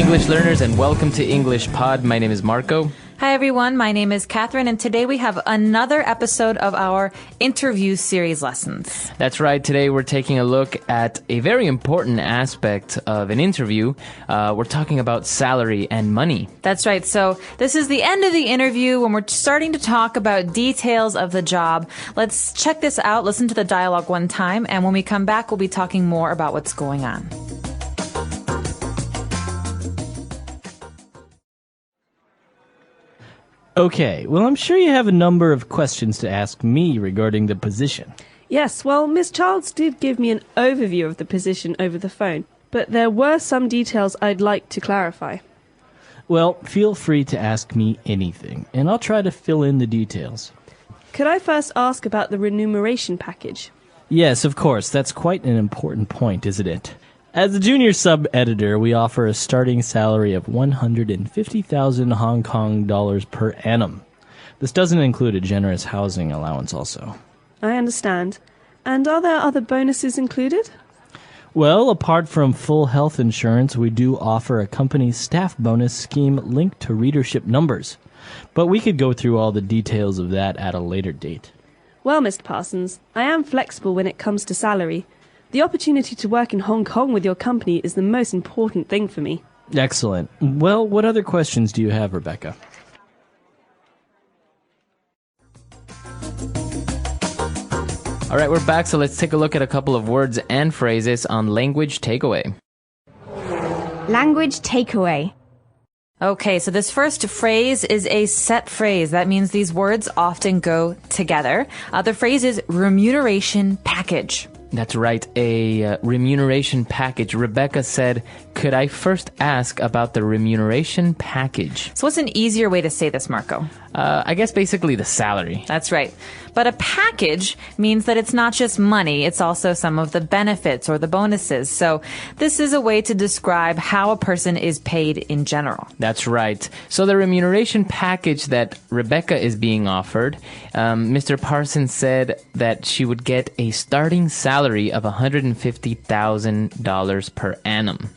English learners, and welcome to English Pod. My name is Marco. Hi, everyone. My name is Catherine, and today we have another episode of our interview series lessons. That's right. Today we're taking a look at a very important aspect of an interview. We're talking about salary and money. That's right. So this is the end of the interview when we're starting to talk about details of the job. Let's check this out, listen to the dialogue one time, and when we come back, we'll be talking more about what's going on. Okay, well, I'm sure you have a number of questions to ask me regarding the position. Yes, well, Miss Childs did give me an overview of the position over the phone, but there were some details I'd like to clarify. Well, feel free to ask me anything, and I'll try to fill in the details. Could I first ask about the remuneration package? Yes, of course, that's quite an important point, isn't it? As a junior sub-editor, we offer a starting salary of 150,000 Hong Kong dollars per annum. This doesn't include a generous housing allowance also. I understand. And are there other bonuses included? Well, apart from full health insurance, we do offer a company staff bonus scheme linked to readership numbers. But we could go through all the details of that at a later date. Well, Mr. Parsons, I am flexible when it comes to salary. The opportunity to work in Hong Kong with your company is the most important thing for me. Excellent. Well, what other questions do you have, Rebecca? All right, we're back, so let's take a look at a couple of words and phrases on language takeaway. Language takeaway. Okay, so this first phrase is a set phrase. That means these words often go together. The phrase is remuneration package. That's right, a remuneration package. Rebecca said, could I first ask about the remuneration package? So what's an easier way to say this, Marco? I guess basically the salary. That's right. But a package means that it's not just money, it's also some of the benefits or the bonuses. So this is a way to describe how a person is paid in general. That's right. So the remuneration package that Rebecca is being offered, Mr. Parsons said that she would get a starting salary of $150,000 per annum.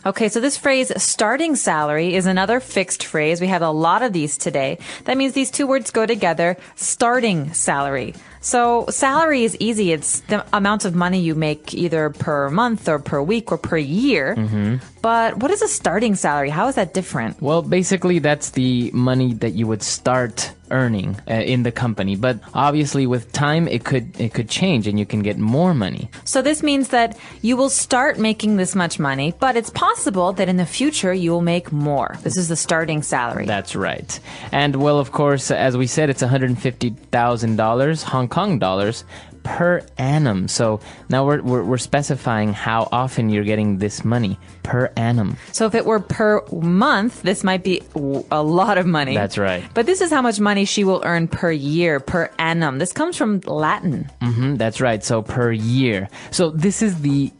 Okay, so this phrase, starting salary, is another fixed phrase. We have a lot of these today. That means these two words go together, starting salary. So salary is easy. It's the amount of money you make either per month or per week or per year. Mm-hmm. But what is a starting salary? How is that different? Well, basically, that's the money that you would start earning in the company. But obviously, with time, it could change and you can get more money. So this means that you will start making this much money, but it's possible that in the future you will make more. This is the starting salary. That's right. And well, of course, as we said, it's $150,000 Hong Kong dollars per annum. So now we're specifying how often you're getting this money per annum. So if it were per month, this might be a lot of money. That's right. But this is how much money she will earn per year, per annum. This comes from Latin. That's right. So per year. So this is the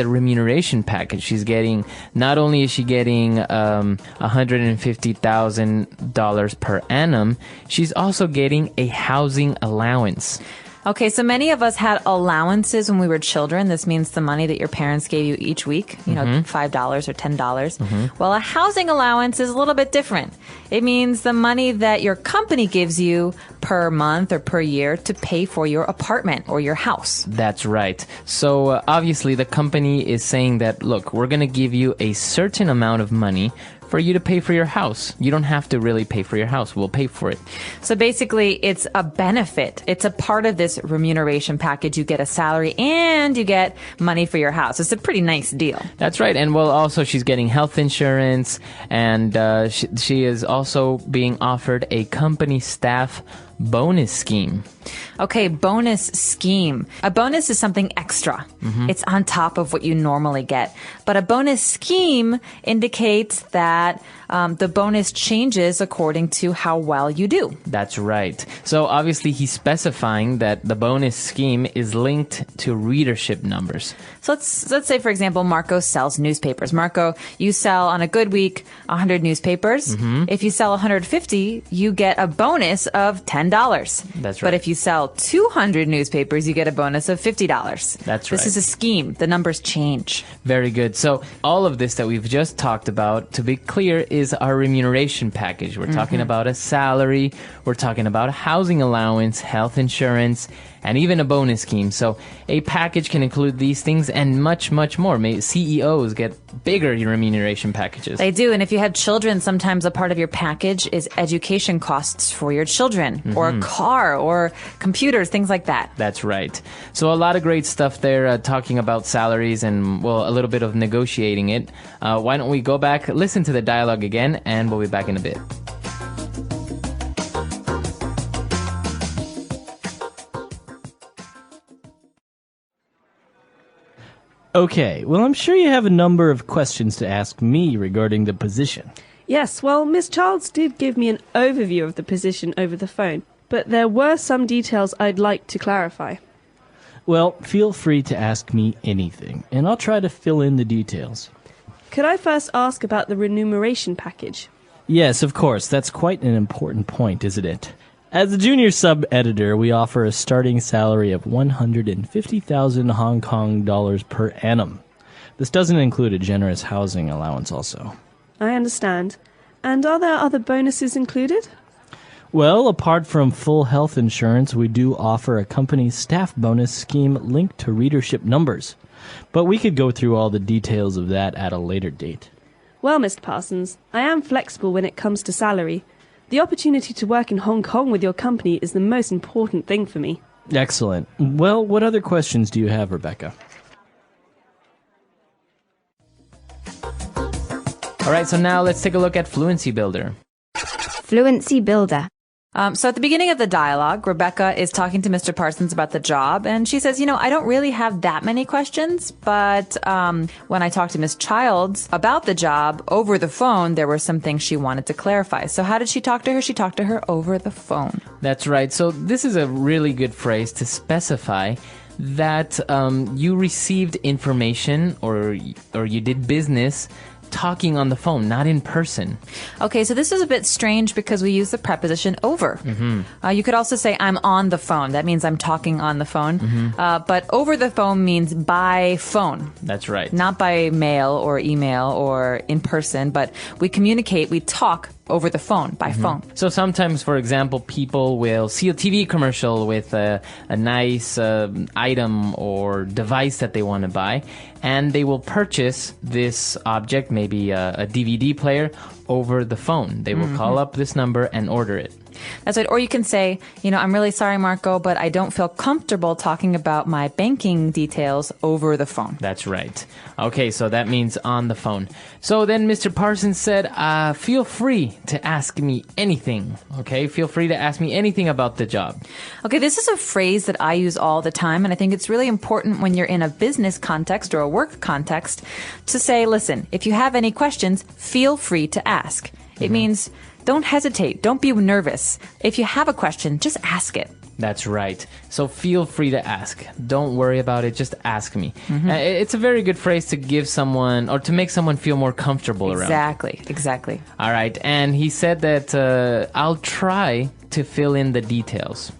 remuneration package. She's getting, not only is she getting $150,000 per annum, she's also getting a housing allowance. Okay, so many of us had allowances when we were children. This means the money that your parents gave you each week, $5 or $10. Mm-hmm. Well, a housing allowance is a little bit different. It means the money that your company gives you per month or per year to pay for your apartment or your house. That's right. So obviously the company is saying that, look, we're going to give you a certain amount of money for you to pay for your house. You don't have to really pay for your house. We'll pay for it. So basically, it's a benefit. It's a part of this remuneration package. You get a salary and you get money for your house. It's a pretty nice deal. That's right. And well, also she's getting health insurance, and she is also being offered a company staff bonus scheme. Okay, bonus scheme. A bonus is something extra. Mm-hmm. It's on top of what you normally get. But a bonus scheme indicates that the bonus changes according to how well you do. That's right. So obviously he's specifying that the bonus scheme is linked to readership numbers. So let's say, for example, Marco sells newspapers. Marco, you sell on a good week 100 newspapers. Mm-hmm. If you sell 150, you get a bonus of $10. $10. That's But right. if you sell 200 newspapers, you get a bonus of $50. That's This right. is a scheme. The numbers change. Very good. So all of this that we've just talked about, to be clear, is our remuneration package. We're talking about a salary, we're talking about housing allowance, health insurance, and even a bonus scheme. So a package can include these things and much, much more. CEOs get bigger remuneration packages. They do. And if you have children, sometimes a part of your package is education costs for your children, or a car, or computers, things like that. That's right. So a lot of great stuff there, talking about salaries and, well, a little bit of negotiating it. Why don't we go back, listen to the dialogue again, and we'll be back in a bit. Okay, well, I'm sure you have a number of questions to ask me regarding the position. Yes, well, Miss Childs did give me an overview of the position over the phone, but there were some details I'd like to clarify. Well, feel free to ask me anything, and I'll try to fill in the details. Could I first ask about the remuneration package? Yes, of course, that's quite an important point, isn't it? As a junior sub-editor, we offer a starting salary of 150,000 Hong Kong dollars per annum. This doesn't include a generous housing allowance also. I understand. And are there other bonuses included? Well, apart from full health insurance, we do offer a company staff bonus scheme linked to readership numbers. But we could go through all the details of that at a later date. Well, Mr. Parsons, I am flexible when it comes to salary. The opportunity to work in Hong Kong with your company is the most important thing for me. Excellent. Well, what other questions do you have, Rebecca? All right, so now let's take a look at Fluency Builder. Fluency Builder. So at the beginning of the dialogue, Rebecca is talking to Mr. Parsons about the job, and she says, I don't really have that many questions, but when I talked to Miss Childs about the job over the phone, there were some things she wanted to clarify. So how did she talk to her? She talked to her over the phone. That's right. So this is a really good phrase to specify that you received information or you did business talking on the phone, not in person. Okay, so this is a bit strange because we use the preposition over. You could also say I'm on the phone. That means I'm talking on the phone. But over the phone means by phone. That's right. Not by mail or email or in person, but we communicate, we talk over the phone, by phone. So sometimes, for example, people will see a TV commercial with a nice item or device that they want to buy, and they will purchase this object, maybe a DVD player, over the phone. They will call up this number and order it. That's right. Or you can say, I'm really sorry, Marco, but I don't feel comfortable talking about my banking details over the phone. That's right. Okay, so that means on the phone. So then Mr. Parsons said, feel free to ask me anything. Okay, feel free to ask me anything about the job. Okay, this is a phrase that I use all the time, and I think it's really important when you're in a business context or a work context to say, listen, if you have any questions, feel free to ask. It means don't hesitate. Don't be nervous. If you have a question, just ask it. That's right. So feel free to ask. Don't worry about it. Just ask me. It's a very good phrase to give someone or to make someone feel more comfortable around. Exactly. All right. And he said that I'll try to fill in the details.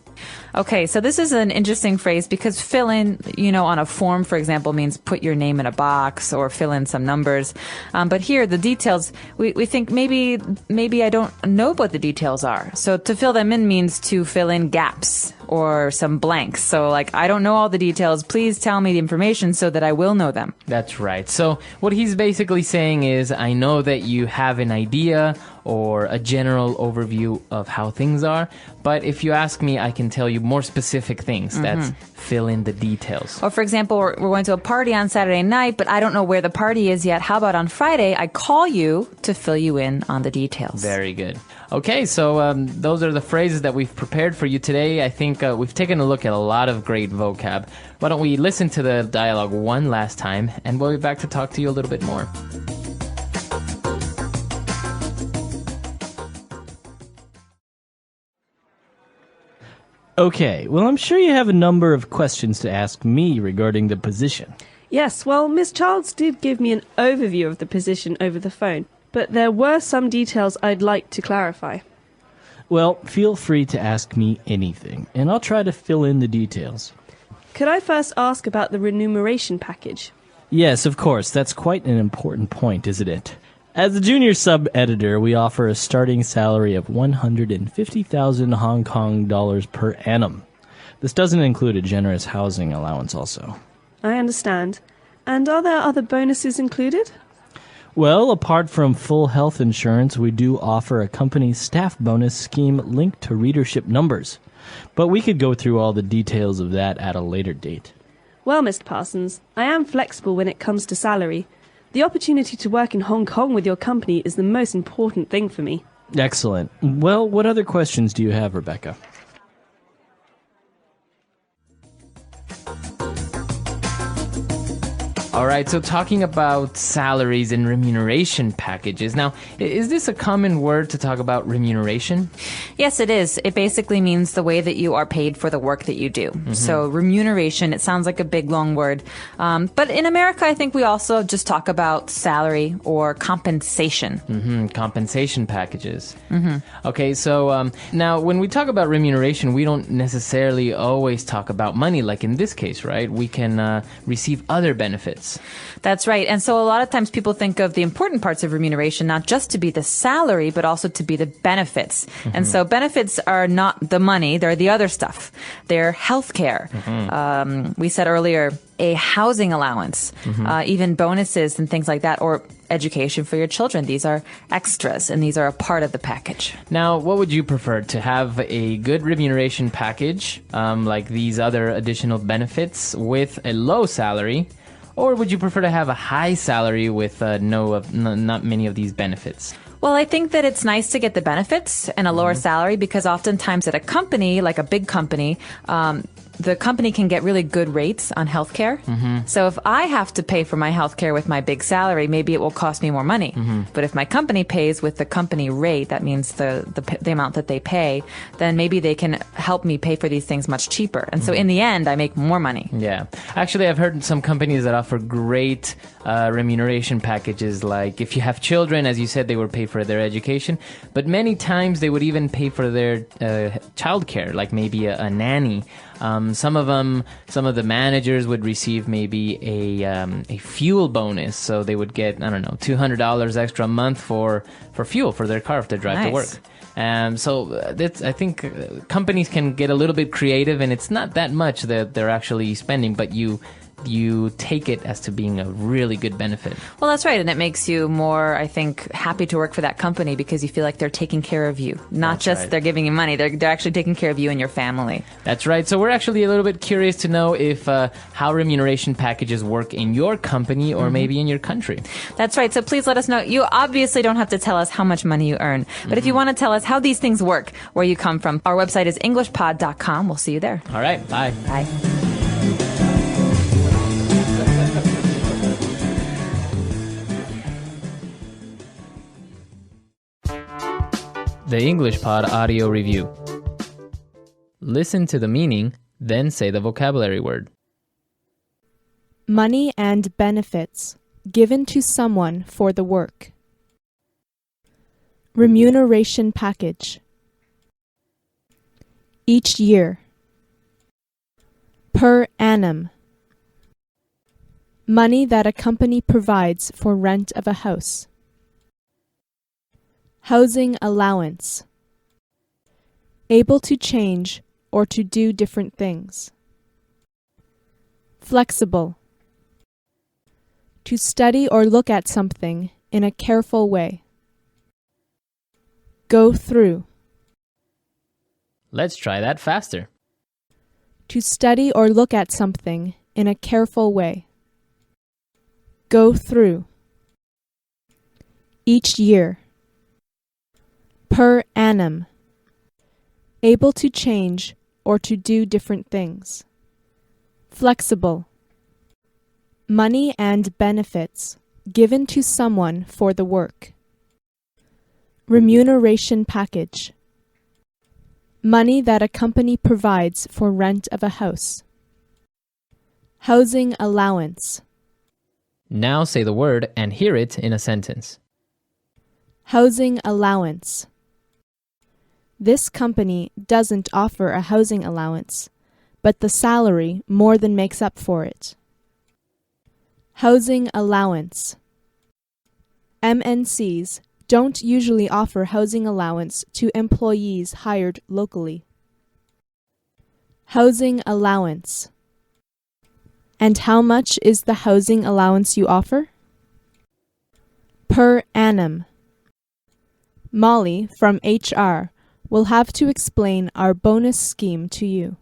Okay, so this is an interesting phrase because fill in, on a form, for example, means put your name in a box or fill in some numbers. But here, the details, we think maybe I don't know what the details are. So to fill them in means to fill in gaps or some blanks. So I don't know all the details. Please tell me the information so that I will know them. That's right. So what he's basically saying is, I know that you have an idea or a general overview of how things are, but if you ask me, I can tell you more specific things. That's fill in the details. Or for example, we're going to a party on Saturday night, but I don't know where the party is yet. How about on Friday, I call you to fill you in on the details. Very good. Okay, so those are the phrases that we've prepared for you today. I think we've taken a look at a lot of great vocab. Why don't we listen to the dialogue one last time, and we'll be back to talk to you a little bit more. Okay, well, I'm sure you have a number of questions to ask me regarding the position. Yes, well, Miss Childs did give me an overview of the position over the phone, but there were some details I'd like to clarify. Well, feel free to ask me anything, and I'll try to fill in the details. Could I first ask about the remuneration package? Yes, of course. That's quite an important point, isn't it? As a junior sub-editor, we offer a starting salary of 150,000 Hong Kong dollars per annum. This doesn't include a generous housing allowance also. I understand. And are there other bonuses included? Well, apart from full health insurance, we do offer a company staff bonus scheme linked to readership numbers. But we could go through all the details of that at a later date. Well, Mr. Parsons, I am flexible when it comes to salary. The opportunity to work in Hong Kong with your company is the most important thing for me. Excellent. Well, what other questions do you have, Rebecca? All right, so talking about salaries and remuneration packages. Now, is this a common word to talk about remuneration? Yes, it is. It basically means the way that you are paid for the work that you do. So remuneration, it sounds like a big, long word. But in America, I think we also just talk about salary or compensation. Compensation packages. Okay, so now when we talk about remuneration, we don't necessarily always talk about money, like in this case, right? We can receive other benefits. That's right. And so a lot of times people think of the important parts of remuneration not just to be the salary, but also to be the benefits. And so benefits are not the money, they're the other stuff. They're healthcare. We said earlier, a housing allowance, even bonuses and things like that, or education for your children. These are extras, and these are a part of the package. Now, what would you prefer? To have a good remuneration package, like these other additional benefits, with a low salary? Or would you prefer to have a high salary with not many of these benefits? Well, I think that it's nice to get the benefits and a lower salary because oftentimes at a company, like a big company, the company can get really good rates on healthcare. So if I have to pay for my healthcare with my big salary, maybe it will cost me more money. But if my company pays with the company rate, that means the amount that they pay, then maybe they can help me pay for these things much cheaper. And so in the end, I make more money. Yeah. Actually, I've heard some companies that offer great remuneration packages. Like if you have children, as you said, they would pay for their education. But many times they would even pay for their childcare, like maybe a nanny. Some of the managers would receive maybe a fuel bonus, so they would get, I don't know, $200 extra a month for fuel for their car if they drive to work. I think companies can get a little bit creative, and it's not that much that they're actually spending, but you take it as to being a really good benefit. Well, that's right. And it makes you more, I think, happy to work for that company because you feel like they're taking care of you. Not just they're giving you money. They're actually taking care of you and your family. That's right. So we're actually a little bit curious to know if how remuneration packages work in your company or maybe in your country. That's right. So please let us know. You obviously don't have to tell us how much money you earn. But if you want to tell us how these things work, where you come from, our website is englishpod.com. We'll see you there. All right. Bye. Bye. The English Pod Audio Review. Listen to the meaning, then say the vocabulary word. Money and benefits given to someone for the work. Remuneration package. Each year. Per annum. Money that a company provides for rent of a house. Housing allowance. Able to change or to do different things. Flexible. To study or look at something in a careful way. Go through. Let's try that faster. To study or look at something in a careful way. Go through. Each year. Per annum. Able to change or to do different things. Flexible. Money and benefits given to someone for the work. Remuneration package. Money that a company provides for rent of a house. Housing allowance. Now say the word and hear it in a sentence. Housing allowance. This company doesn't offer a housing allowance, but the salary more than makes up for it. Housing allowance. MNCs don't usually offer housing allowance to employees hired locally. Housing allowance. And how much is the housing allowance you offer? Per annum. Molly from HR will have to explain our bonus scheme to you.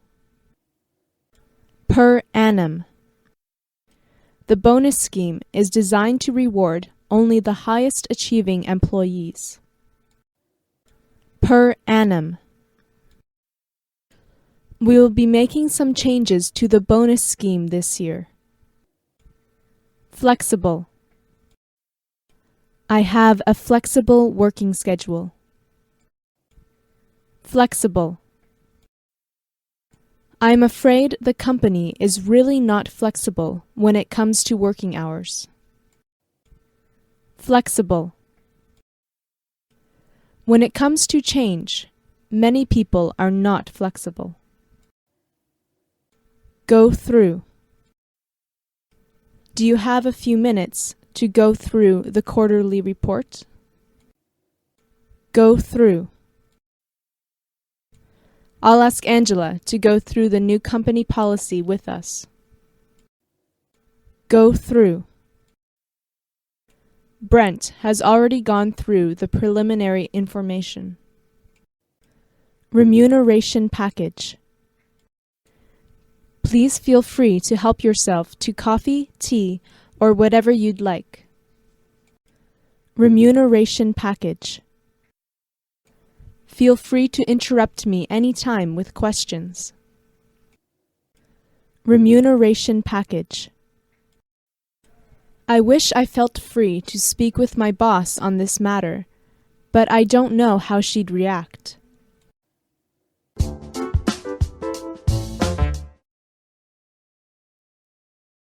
Per annum. The bonus scheme is designed to reward only the highest achieving employees. Per annum. We will be making some changes to the bonus scheme this year. Flexible. I have a flexible working schedule. Flexible. I'm afraid the company is really not flexible when it comes to working hours. Flexible. When it comes to change, many people are not flexible. Go through. Do you have a few minutes to go through the quarterly report? Go through. I'll ask Angela to go through the new company policy with us. Go through. Brent has already gone through the preliminary information. Remuneration Package. Please feel free to help yourself to coffee, tea, or whatever you'd like. Remuneration Package. Feel free to interrupt me anytime with questions. Remuneration Package. I wish I felt free to speak with my boss on this matter, but I don't know how she'd react.